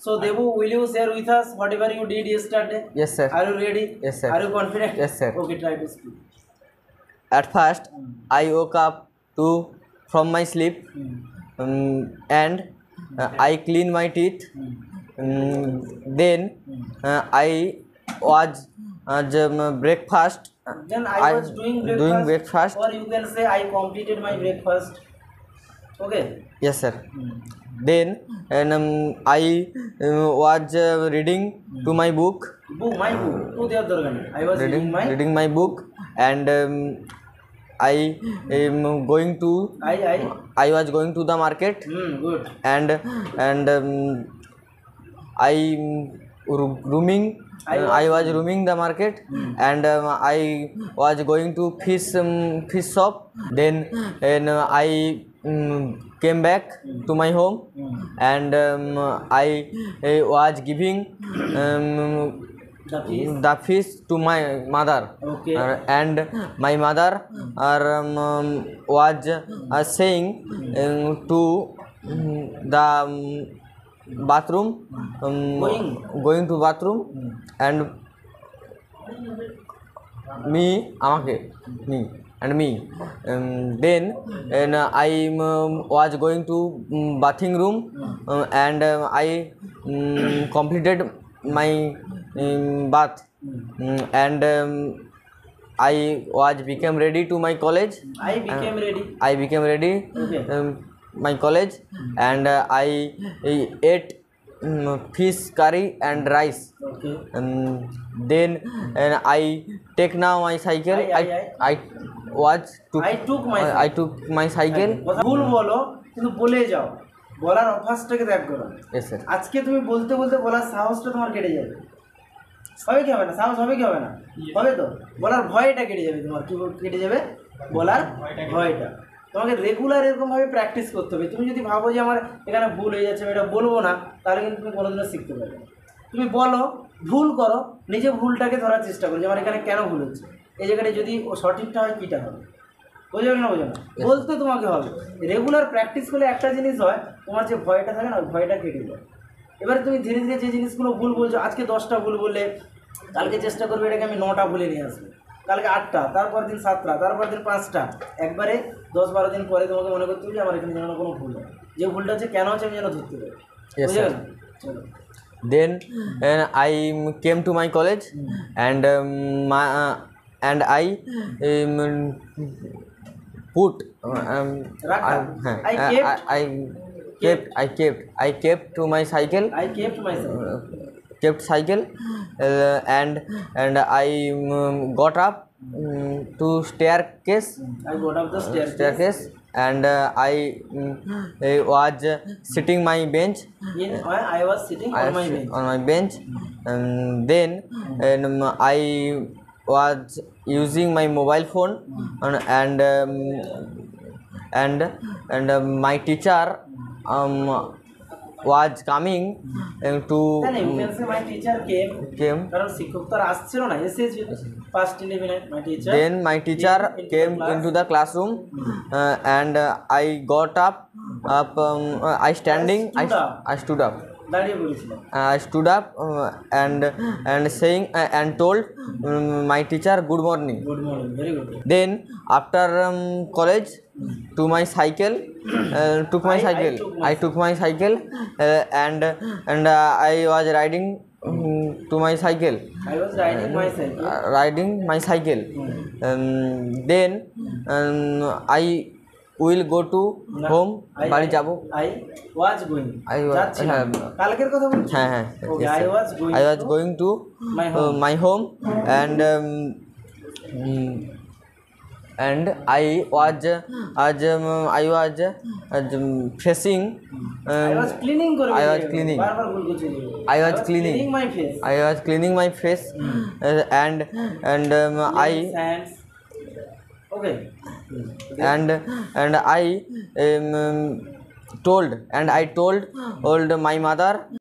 So Devu, will you share with us whatever you did yesterday? Yes, sir. Are you ready? Yes, sir. Are you confident? Yes, sir. Okay, try to speak. At first, I woke up from my sleep, and I clean my teeth. Then I was breakfast. Then I was doing breakfast. or you can say I completed my breakfast. Okay. Yes, sir. Then and I was reading to my book. My book. To the other one. I was reading my book, and I am going to. I was going to the market. Good. And I rooming. I was rooming the market, and I was going to fish shop. Then and I came back to my home, and I was giving the fish to my mother. Okay. And my mother was saying to the bathroom, going to bathroom, and me. Then and I was going to bathing room, and I completed my bath, and I became ready to my college. I became ready. Okay. My college, and I ate fish curry and rice. Okay. Then and I take now my cycle. I took my cycle. ভুল বলো কিন্তু বলে যাও, বলার অভ্যাসটাকে ত্যাগ করো। Yes, sir. আজকে তুমি বলতে বলতে বলার সাহসটা তোমার কেটে যাবে। হবে কি হবে না? সাহস হবে কি হবে না? হবে তো। বলার ভয়টা কেটে যাবে তোমার। কি কেটে যাবে? বলার ভয়টা। তোমাকে রেগুলার এরকমভাবে প্র্যাকটিস করতে হবে। তুমি যদি ভাবো যে আমার এখানে ভুল হয়ে যাচ্ছে, আমি এটা বলবো না, তাহলে কিন্তু তুমি কোনোদিনও শিখতে পারবে না। তুমি বলো, ভুল করো, নিজে ভুলটাকে ধরার চেষ্টা করো যে আমার এখানে কেন ভুল হচ্ছে, এই জায়গাটা যদি ও সঠিকটা হয় কীটা হবে, বোঝা না বোঝা না, বলতে তোমাকে হবে। রেগুলার প্র্যাকটিস করলে একটা জিনিস হয়, তোমার যে ভয়টা থাকে না, ওই ভয়টা কেটে যায়। এবারে তুমি ধীরে ধীরে যে জিনিসগুলো ভুল বলছো, আজকে 10টা ভুল বললে, কালকে চেষ্টা করবে এটাকে আমি 9টা ভুলে নিয়ে আসবো, কালকে 8টা, তারপর দিন 7টা, তারপর দিন 5টা। একবারে 10-12 দিন পরে তোমাকে মনে করতে হবে যে আমার এখানে যেন কোনো ভুল হয়, যে ভুলটা হচ্ছে কেন হচ্ছে আমি যেন ধরতে পারি। বুঝে গেল? চলো। Then I came to my college, and I put I kept to my cycle. Kept cycle, and I got up to staircase. I got up the staircase, and I was sitting my bench. I was sitting on my bench. Then I was using my mobile phone, and my teacher was coming to. My teacher came. কারণ শিক্ষক তো আসছিল না, এসেছিল past 11 minutes. My teacher. Then my teacher came into the classroom, and I got up. I stood up. I stood up, and saying and told my teacher good morning. Good morning. Very good. Then after college, to my cycle, I took my cycle, and I was riding to my cycle. I was riding my cycle. Then I will go to home. বাড়ি যাব। I was going. কালকের কথা বলছি। হ্যাঁ। Okay, I was going to my home, and I was facing. I was cleaning. I was cleaning my face. I was cleaning my face, and I. Okay. And I told my mother